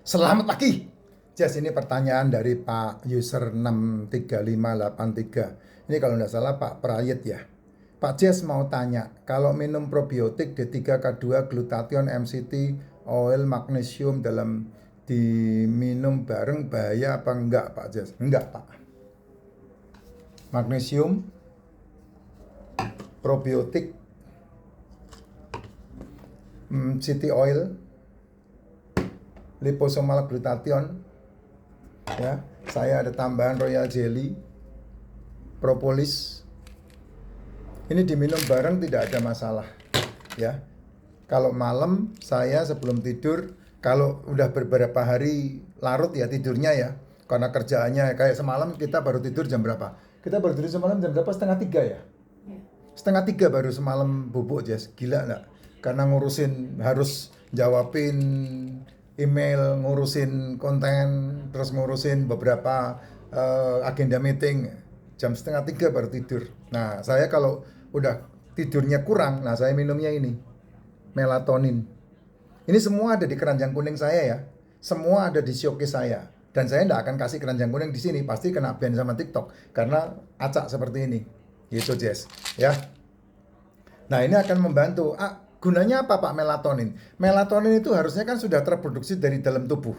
Selamat pagi. Jas, ini pertanyaan dari Pak user 63583. Ini kalau nggak salah Pak Prayit ya. Pak Jas mau tanya, kalau minum probiotik D3K2 glutathione MCT oil magnesium dalam diminum bareng bahaya apa enggak Pak Jas? Enggak Pak. Magnesium, probiotik, MCT oil, liposomal glutathione, ya. Saya ada tambahan royal jelly, propolis. Ini diminum bareng tidak ada masalah, ya. Kalau malam saya sebelum tidur, kalau udah beberapa hari larut ya tidurnya ya, karena kerjaannya kayak semalam kita baru tidur jam berapa? Kita baru tidur semalam jam berapa? Setengah tiga ya? Setengah tiga baru semalam bubuk, Jess. Gila nggak? Karena ngurusin, harus jawabin email, ngurusin konten, terus ngurusin beberapa agenda meeting. Jam setengah tiga baru tidur. Nah, saya kalau udah tidurnya kurang, nah saya minumnya ini, melatonin. Ini semua ada di keranjang kuning saya ya. Semua ada di showcase saya. Dan saya tidak akan kasih keranjang kuning di sini, pasti kena ban sama TikTok karena acak seperti ini. Gitu, Jess. Ya. Nah, ini akan membantu. Gunanya apa Pak melatonin? Melatonin itu harusnya kan sudah terproduksi dari dalam tubuh.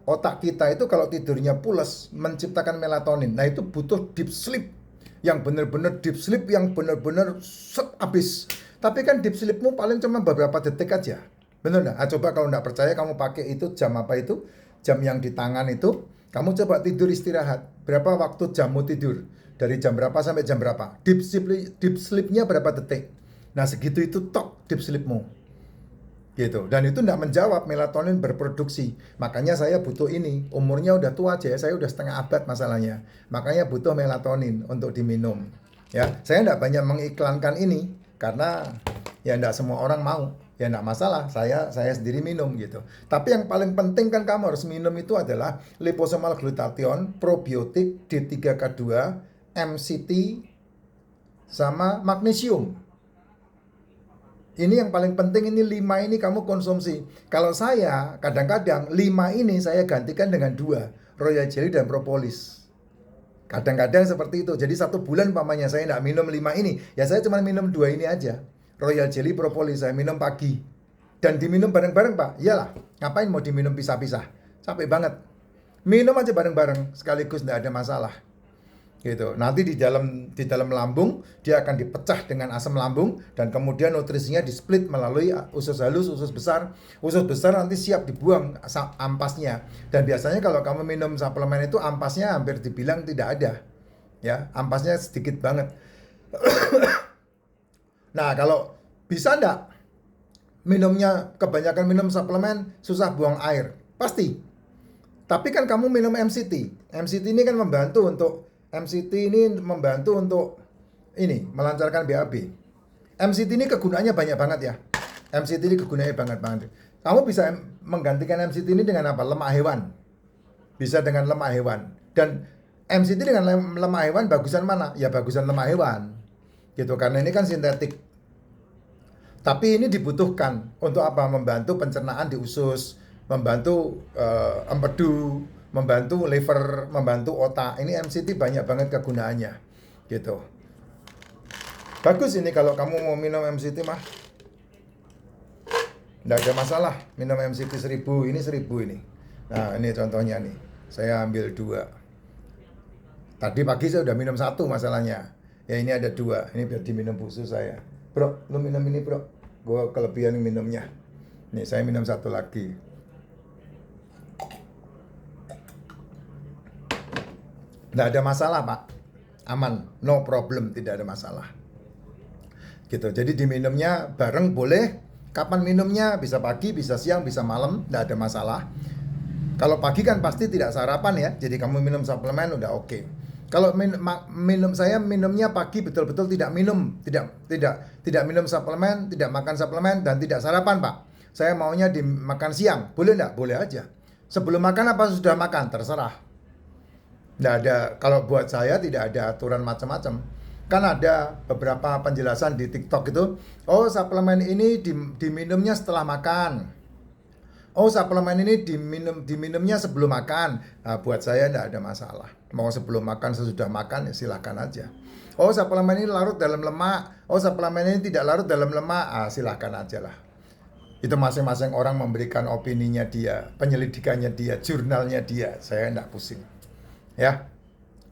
Otak kita itu kalau tidurnya pules menciptakan melatonin. Nah, itu butuh deep sleep. Yang benar-benar deep sleep, yang benar-benar habis. Tapi kan deep sleepmu paling cuma beberapa detik aja. Bener nggak? Coba kalau nggak percaya kamu pakai itu jam apa itu? Jam yang di tangan itu. Kamu coba tidur istirahat. Berapa waktu jammu tidur? Dari jam berapa sampai jam berapa? Deep sleep-nya berapa detik? Nah, segitu itu tok deep sleep-mu. Gitu. Dan itu tidak menjawab melatonin berproduksi. Makanya saya butuh ini. Umurnya udah tua aja, saya udah setengah abad masalahnya. Makanya butuh melatonin untuk diminum. Ya, saya tidak banyak mengiklankan ini karena ya tidak semua orang mau. Ya tidak masalah, saya sendiri minum gitu. Tapi yang paling penting kan kamu harus minum itu adalah liposomal glutathione, probiotik, D3K2, MCT, sama magnesium. Ini yang paling penting, ini 5 ini kamu konsumsi. Kalau saya kadang-kadang 5 ini saya gantikan dengan 2, royal jelly dan propolis. Kadang-kadang seperti itu. Jadi 1 bulan pamannya saya tidak minum 5 ini, ya saya cuma minum 2 ini aja. Royal jelly, propolis saya minum pagi. Dan diminum bareng-bareng Pak. Iyalah, ngapain mau diminum pisah-pisah? Capek banget. Minum aja bareng-bareng sekaligus, tidak ada masalah. Gitu. Nanti di dalam lambung dia akan dipecah dengan asam lambung dan kemudian nutrisinya displit melalui usus halus, usus besar. Usus besar nanti siap dibuang ampasnya. Dan biasanya kalau kamu minum suplemen itu ampasnya hampir dibilang tidak ada. Ya, ampasnya sedikit banget. Nah, kalau bisa enggak minumnya kebanyakan minum suplemen susah buang air? Pasti. Tapi kan kamu minum MCT. MCT ini kan membantu untuk ini melancarkan BAB. MCT ini kegunaannya banyak banget ya. MCT ini kegunaannya banget. Kamu bisa menggantikan MCT ini dengan apa? Lemak hewan. Bisa dengan lemak hewan. Dan MCT dengan lemak hewan bagusan mana? Ya bagusan lemak hewan. Gitu, karena ini kan sintetik. Tapi ini dibutuhkan untuk apa? Membantu pencernaan di usus, membantu empedu, membantu liver, membantu otak. Ini MCT banyak banget kegunaannya. Gitu. Bagus ini kalau kamu mau minum MCT mah. Nggak ada masalah. Minum MCT 1000, ini 1000 ini. Nah, ini contohnya nih. Saya ambil 2. Tadi pagi saya udah minum 1 masalahnya. Ya ini ada 2. Ini biar diminum khusus saya. Bro, lu minum ini bro. Gue kelebihan minumnya. Nih saya minum 1 lagi. Nggak ada masalah Pak, aman, no problem, tidak ada masalah. Gitu, jadi diminumnya bareng boleh. Kapan minumnya? Bisa pagi, bisa siang, bisa malam, nggak ada masalah. Kalau pagi kan pasti tidak sarapan ya, jadi kamu minum suplemen udah oke. Kalau saya minumnya pagi betul-betul tidak minum minum suplemen, tidak makan suplemen dan tidak sarapan Pak. Saya maunya dimakan siang, boleh nggak? Boleh aja. Sebelum makan apa sudah makan? Terserah. Nggak ada, kalau buat saya tidak ada aturan macam-macam. Kan ada beberapa penjelasan di TikTok itu, oh suplemen ini diminumnya setelah makan. Oh, suplemen ini diminumnya sebelum makan. Nah, buat saya tidak ada masalah. Mau sebelum makan, sesudah makan, ya silahkan aja. Oh, suplemen ini larut dalam lemak. Oh, suplemen ini tidak larut dalam lemak. Silahkan aja lah. Itu masing-masing orang memberikan opininya dia, penyelidikannya dia, jurnalnya dia. Saya tidak pusing. Ya,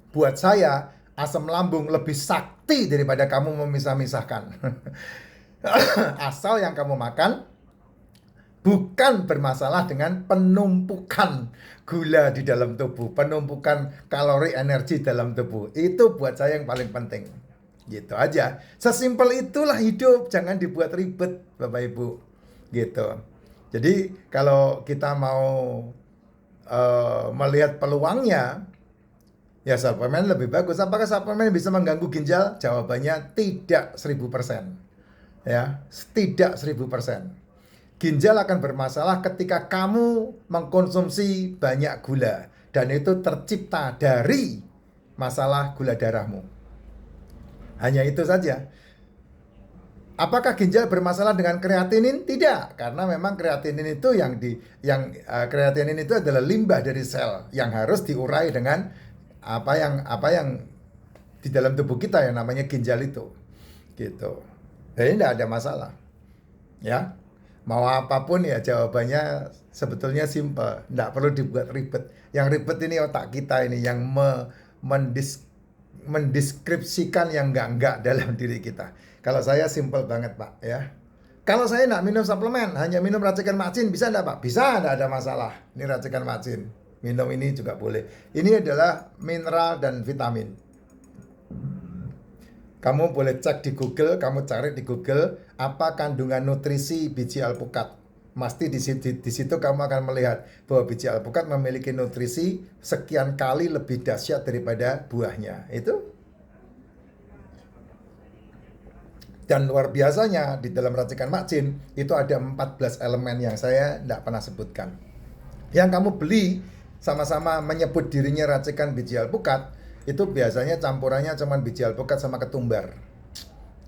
buat saya asam lambung lebih sakti daripada kamu memisah-misahkan. Asal yang kamu makan bukan bermasalah dengan penumpukan gula di dalam tubuh, penumpukan kalori energi dalam tubuh. Itu buat saya yang paling penting. Gitu aja. Sesimpel itulah hidup, jangan dibuat ribet, Bapak Ibu. Gitu. Jadi kalau kita mau melihat peluangnya, ya suplemen lebih bagus. Apakah suplemen bisa mengganggu ginjal? Jawabannya tidak 1000%. Ya, tidak 1000%. Ginjal akan bermasalah ketika kamu mengkonsumsi banyak gula. Dan itu tercipta dari masalah gula darahmu. Hanya itu saja. Apakah ginjal bermasalah dengan kreatinin? Tidak, karena memang kreatinin itu kreatinin itu adalah limbah dari sel yang harus diurai dengan apa yang di dalam tubuh kita yang namanya ginjal itu. Gitu. Jadi tidak ada masalah. Ya. Mau apapun ya jawabannya sebetulnya simpel, tidak perlu dibuat ribet. Yang ribet ini otak kita ini yang mendeskripsikan yang enggak dalam diri kita. Kalau saya simpel banget Pak ya. Kalau saya tidak minum suplemen, hanya minum racikan macin, bisa enggak Pak? Bisa, tidak ada masalah. Ini racikan macin, minum ini juga boleh. Ini adalah mineral dan vitamin. Kamu boleh cek di Google, kamu cari di Google apa kandungan nutrisi biji alpukat. Pasti di situ kamu akan melihat bahwa biji alpukat memiliki nutrisi sekian kali lebih dahsyat daripada buahnya. Itu. Dan luar biasanya di dalam racikan macin itu ada 14 elemen yang saya tidak pernah sebutkan. Yang kamu beli sama-sama menyebut dirinya racikan biji alpukat, itu biasanya campurannya cuma biji alpukat sama ketumbar.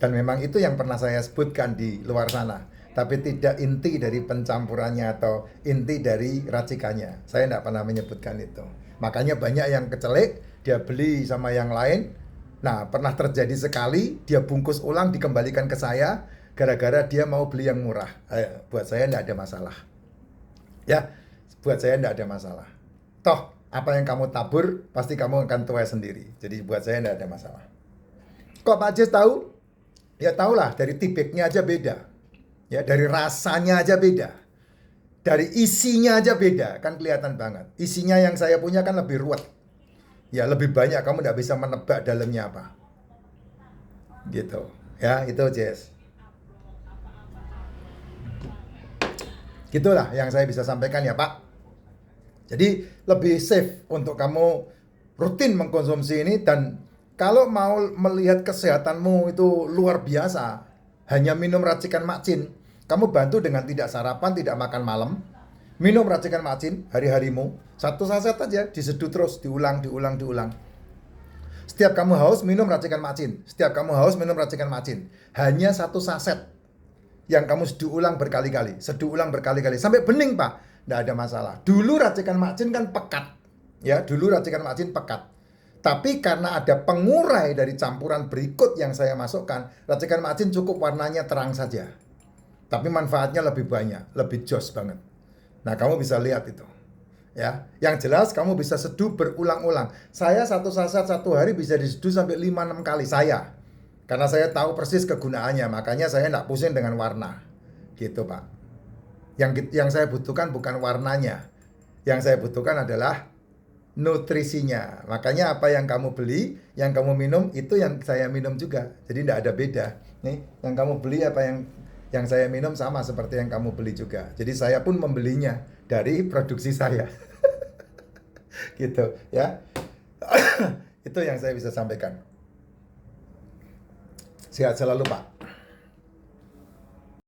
Dan memang itu yang pernah saya sebutkan di luar sana. Tapi tidak inti dari pencampurannya atau inti dari racikannya. Saya tidak pernah menyebutkan itu. Makanya banyak yang kecelik, dia beli sama yang lain. Nah, pernah terjadi sekali, dia bungkus ulang dikembalikan ke saya, gara-gara dia mau beli yang murah. Buat saya tidak ada masalah. Ya, buat saya tidak ada masalah. Toh, apa yang kamu tabur, pasti kamu akan tuai sendiri. Jadi buat saya tidak ada masalah. Kok Pak Jess tahu? Ya tahulah, dari tibeknya aja beda. Ya, dari rasanya aja beda. Dari isinya aja beda. Kan kelihatan banget. Isinya yang saya punya kan lebih ruwet. Ya, lebih banyak, kamu tidak bisa menebak dalamnya apa. Gitu. Ya, itu Jess. Gitulah yang saya bisa sampaikan ya Pak. Jadi lebih safe untuk kamu rutin mengkonsumsi ini. Dan kalau mau melihat kesehatanmu itu luar biasa, hanya minum racikan macin. Kamu bantu dengan tidak sarapan, tidak makan malam. Minum racikan macin hari-harimu. 1 saset aja, diseduh terus, diulang. Setiap kamu haus, minum racikan macin. Setiap kamu haus, minum racikan macin. Hanya 1 saset yang kamu seduh ulang berkali-kali. Sampai bening Pak. Tidak ada masalah. Dulu racikan macin kan pekat. Ya, Tapi karena ada pengurai dari campuran berikut yang saya masukkan, racikan macin cukup warnanya terang saja. Tapi manfaatnya lebih banyak, lebih jos banget. Nah, kamu bisa lihat itu. Ya, yang jelas kamu bisa seduh berulang-ulang. Saya 1 saset 1 hari bisa diseduh sampai 5-6 kali saya. Karena saya tahu persis kegunaannya, makanya saya tidak pusing dengan warna. Gitu Pak. Yang saya butuhkan bukan warnanya. Yang saya butuhkan adalah nutrisinya. Makanya apa yang kamu beli, yang kamu minum, itu yang saya minum juga. Jadi tidak ada beda. Nih, yang kamu beli apa yang saya minum sama seperti yang kamu beli juga. Jadi saya pun membelinya dari produksi saya. Gitu ya. Itu yang saya bisa sampaikan. Sehat selalu Pak.